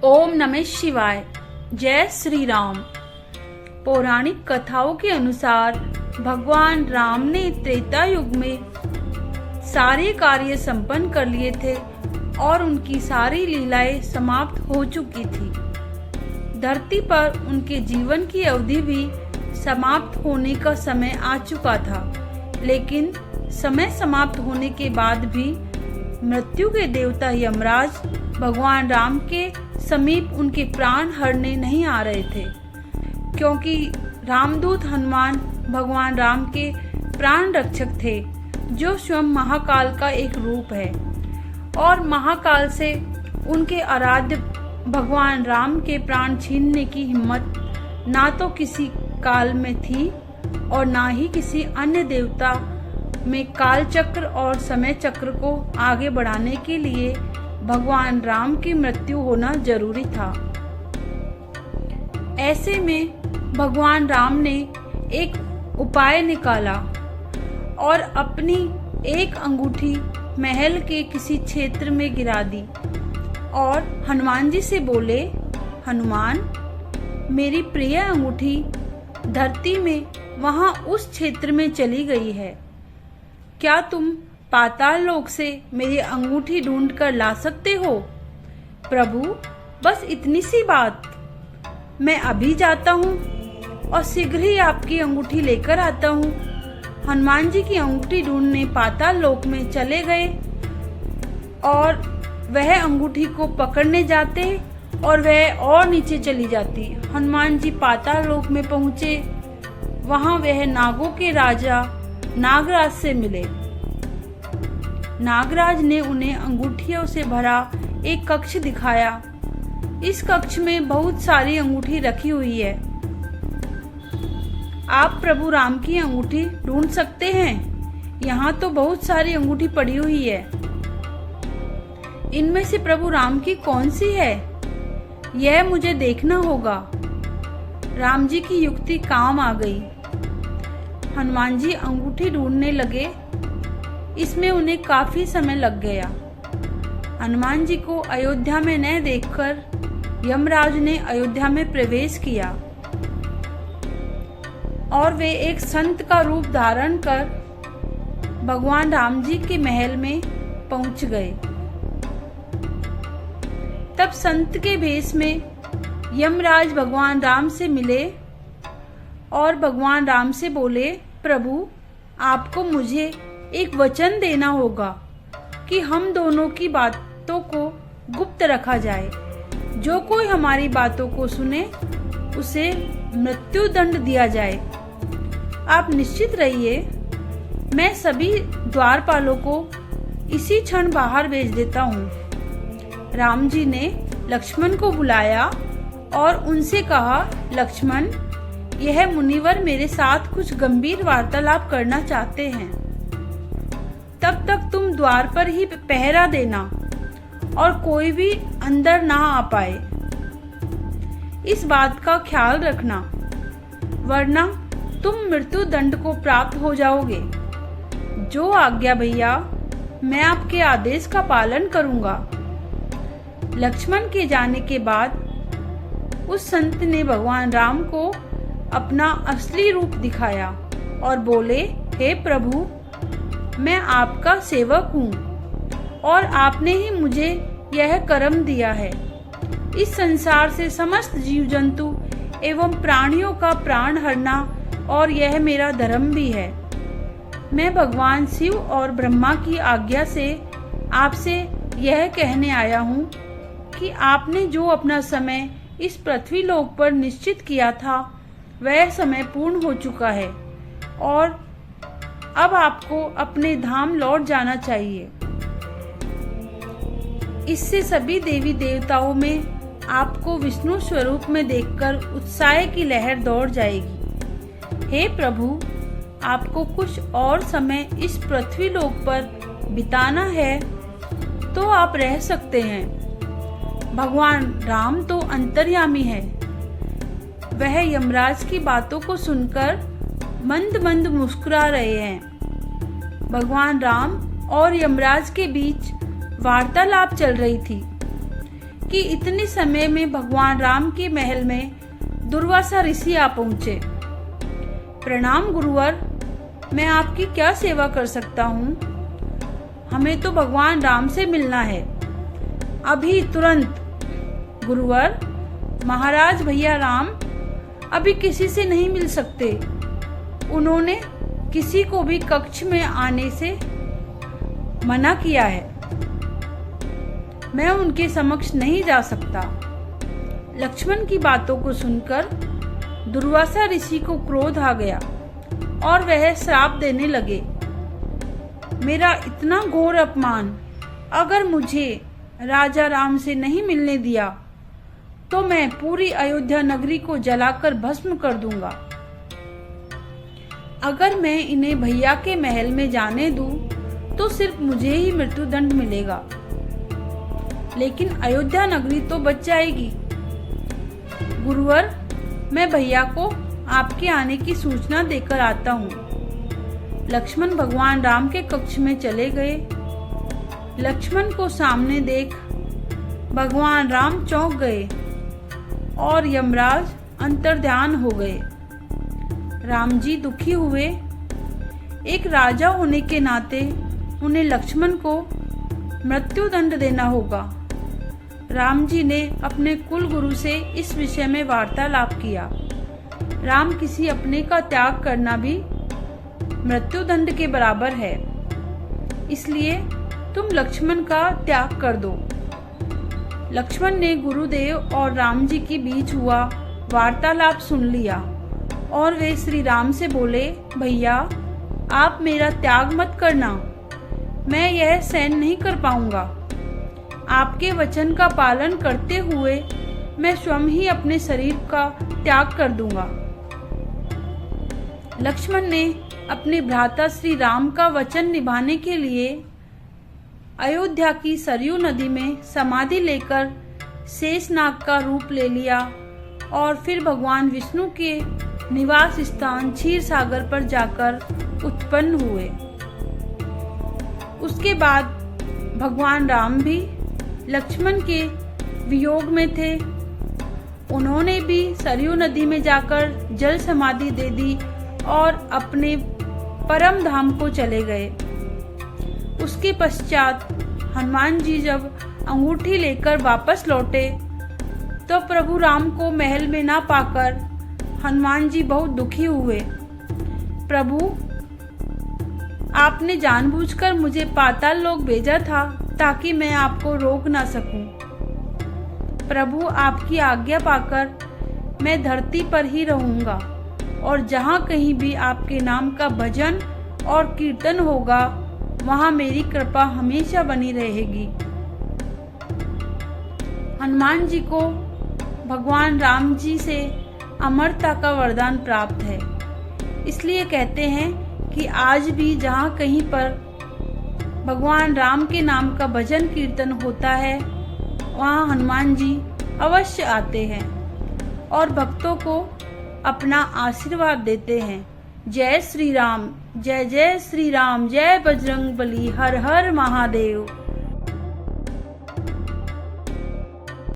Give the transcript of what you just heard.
ओम नमः शिवाय। जय श्री राम। पौराणिक कथाओं के अनुसार भगवान राम ने त्रेता युग में सारे कार्य संपन्न कर लिए थे और उनकी सारी लीलाएं समाप्त हो चुकी थी। धरती पर उनके जीवन की अवधि भी समाप्त होने का समय आ चुका था, लेकिन समय समाप्त होने के बाद भी मृत्यु के देवता यमराज भगवान राम के समीप उनके प्राण हरने नहीं आ रहे थे, क्योंकि रामदूत हनुमान भगवान राम के प्राण रक्षक थे, जो स्वयं महाकाल का एक रूप है। और महाकाल से उनके आराध्य भगवान राम के प्राण छीनने की हिम्मत ना तो किसी काल में थी और ना ही किसी अन्य देवता में। काल चक्र और समय चक्र को आगे बढ़ाने के लिए भगवान राम की मृत्यु होना जरूरी था। ऐसे में भगवान राम ने एक उपाय निकाला और अपनी एक अंगूठी महल के किसी क्षेत्र में गिरा दी और हनुमान जी से बोले, हनुमान, मेरी प्रिय अंगूठी धरती में वहां उस क्षेत्र में चली गई है। क्या तुम पाताल लोक से मेरी अंगूठी ढूंढ कर ला सकते हो? प्रभु, बस इतनी सी बात। मैं अभी जाता हूँ और शीघ्र ही आपकी अंगूठी लेकर आता हूँ। हनुमान जी की अंगूठी ढूंढने पाताल लोक में चले गए और वह अंगूठी को पकड़ने जाते और वह और नीचे चली जाती। हनुमान जी पाताल लोक में पहुँचे। वहाँ वह नागों के राजा नागराज से मिले। नागराज ने उन्हें अंगूठियों से भरा एक कक्ष दिखाया। इस कक्ष में बहुत सारी अंगूठी रखी हुई है। आप प्रभु राम की अंगूठी ढूंढ सकते हैं। यहाँ तो बहुत सारी अंगूठी पड़ी हुई है। इनमें से प्रभु राम की कौन सी है, यह मुझे देखना होगा। राम जी की युक्ति काम आ गई। हनुमान जी अंगूठी ढूंढने लगे। इसमें उन्हें काफी समय लग गया। हनुमान जी को अयोध्या में न देखकर यमराज ने अयोध्या में प्रवेश किया और वे एक संत का रूप धारण कर भगवान राम जी के महल में पहुंच गए। तब संत के भेष में यमराज भगवान राम से मिले और भगवान राम से बोले, प्रभु, आपको मुझे एक वचन देना होगा कि हम दोनों की बातों को गुप्त रखा जाए। जो कोई हमारी बातों को सुने उसे मृत्यु दंड दिया जाए। आप निश्चित रहिए, मैं सभी द्वारपालों को इसी क्षण बाहर भेज देता हूँ। राम जी ने लक्ष्मण को बुलाया और उनसे कहा, लक्ष्मण, यह मुनिवर मेरे साथ कुछ गंभीर वार्तालाप करना चाहते हैं। तब तक तुम द्वार पर ही पहरा देना और कोई भी अंदर ना आ पाए। इस बात का ख्याल रखना, वरना तुम मृत्यु दंड को प्राप्त हो जाओगे। जो आज्ञा भैया, मैं आपके आदेश का पालन करूंगा। लक्ष्मण के जाने के बाद उस संत ने भगवान राम को अपना असली रूप दिखाया और बोले, हे प्रभु, मैं आपका सेवक हूँ और आपने ही मुझे यह कर्म दिया है। इस संसार से समस्त जीव जंतु एवं प्राणियों का प्राण हरना और यह मेरा धर्म भी है। मैं भगवान शिव और ब्रह्मा की आज्ञा से आपसे यह कहने आया हूँ कि आपने जो अपना समय इस पृथ्वी लोक पर निश्चित किया था, वह समय पूर्ण हो चुका है और अब आपको अपने धाम लौट जाना चाहिए। इससे सभी देवी देवताओं में आपको विष्णु स्वरूप में देखकर उत्साह की लहर दौड़ जाएगी। हे प्रभु, आपको कुछ और समय इस पृथ्वी लोक पर बिताना है तो आप रह सकते हैं। भगवान राम तो अंतर्यामी है। वह यमराज की बातों को सुनकर मंद मंद मुस्कुरा रहे हैं। भगवान राम और यमराज के बीच वार्तालाप चल रही थी। कि इतने समय में भगवान राम के महल में दुर्वासा ऋषि आ पहुंचे। प्रणाम गुरुवर, मैं आपकी क्या सेवा कर सकता हूँ? हमें तो भगवान राम से मिलना है, अभी तुरंत। गुरुवर, महाराज भैया राम अभी किसी से नहीं मिल सकते। उन्होंने किसी को भी कक्ष में आने से मना किया है। मैं उनके समक्ष नहीं जा सकता। लक्ष्मण की बातों को सुनकर दुर्वासा ऋषि को क्रोध आ गया और वह श्राप देने लगे। मेरा इतना घोर अपमान अगर मुझे राजा राम से नहीं मिलने दिया तो मैं पूरी अयोध्या नगरी को जलाकर भस्म कर दूंगा। अगर मैं इन्हें भैया के महल में जाने दूं तो सिर्फ मुझे ही मृत्युदंड मिलेगा, लेकिन अयोध्या नगरी तो बच जाएगी। गुरुवर, मैं भैया को आपके आने की सूचना देकर आता हूँ। लक्ष्मण भगवान राम के कक्ष में चले गए। लक्ष्मण को सामने देख भगवान राम चौंक गए और यमराज अंतर्ध्यान हो गए। राम जी दुखी हुए। एक राजा होने के नाते उन्हें लक्ष्मण को मृत्युदंड देना होगा। राम जी ने अपने कुल गुरु से इस विषय में वार्तालाप किया। राम, किसी अपने का त्याग करना भी मृत्युदंड के बराबर है, इसलिए तुम लक्ष्मण का त्याग कर दो। लक्ष्मण ने गुरुदेव और राम जी के बीच हुआ वार्तालाप सुन लिया और वे श्री राम से बोले, भैया आप मेरा त्याग मत करना, मैं यह सहन नहीं कर पाऊंगा। आपके वचन का पालन करते हुए मैं स्वयं ही अपने शरीर का त्याग कर दूंगा। लक्ष्मण ने अपने भ्राता श्री राम का वचन निभाने के लिए अयोध्या की सरयू नदी में समाधि लेकर शेषनाग का रूप ले लिया और फिर भगवान विष्णु के निवास स्थान क्षीर सागर पर जाकर उत्पन्न हुए। उसके बाद भगवान राम भी लक्ष्मण के वियोग में थे। उन्होंने भी सरयू नदी में जाकर जल समाधि दे दी और अपने परम धाम को चले गए। उसके पश्चात हनुमान जी जब अंगूठी लेकर वापस लौटे तो प्रभु राम को महल में ना पाकर हनुमान जी बहुत दुखी हुए। प्रभु, आपने जानबूझकर मुझे पाताल लोक भेजा था ताकि मैं आपको रोक ना सकूं। प्रभु, आपकी आज्ञा पाकर मैं धरती पर ही रहूंगा और जहाँ कहीं भी आपके नाम का भजन और कीर्तन होगा वहाँ मेरी कृपा हमेशा बनी रहेगी। हनुमान जी को भगवान राम जी से अमरता का वरदान प्राप्त है, इसलिए कहते हैं कि आज भी जहाँ कहीं पर भगवान राम के नाम का भजन कीर्तन होता है वहाँ हनुमान जी अवश्य आते हैं और भक्तों को अपना आशीर्वाद देते हैं। जय श्री राम, जय जय श्री राम, जय बजरंग बली, हर हर महादेव।